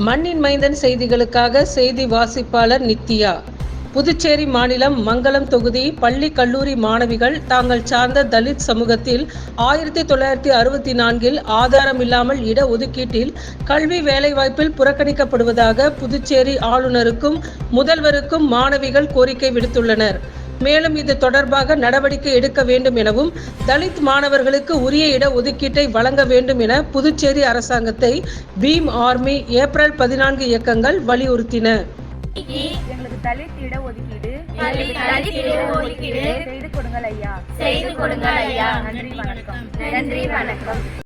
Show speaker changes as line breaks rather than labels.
மண்ணின் மைந்தன் செய்திகளுக்காக செய்தி வாசிப்பாளர் நித்யா. புதுச்சேரி மாநிலம் மங்கலம் தொகுதி பள்ளி கல்லூரி மாணவிகள் தாங்கள் சார்ந்த தலித் சமூகத்தில் 1964 ஆதாரமில்லாமல் இட ஒதுக்கீட்டில் கல்வி வேலைவாய்ப்பில் புறக்கணிக்கப்படுவதாக புதுச்சேரி ஆளுநருக்கும் முதல்வருக்கும் மாணவிகள் கோரிக்கை விடுத்துள்ளனர். மேலும் இது தொடர்பாக நடவடிக்கை எடுக்க வேண்டும் எனவும் தலித் மாணவர்களுக்கு உரிய இட ஒதுக்கீட்டை வழங்க வேண்டும் என புதுச்சேரி அரசாங்கத்தை பீம் ஆர்மி ஏப்ரல் 14 இயக்கங்கள் வலியுறுத்தின.
எங்களுக்கு தலித் இட ஒதுக்கீடு
செய்து கொடுங்கள் ஐயா.
நன்றி வணக்கம்.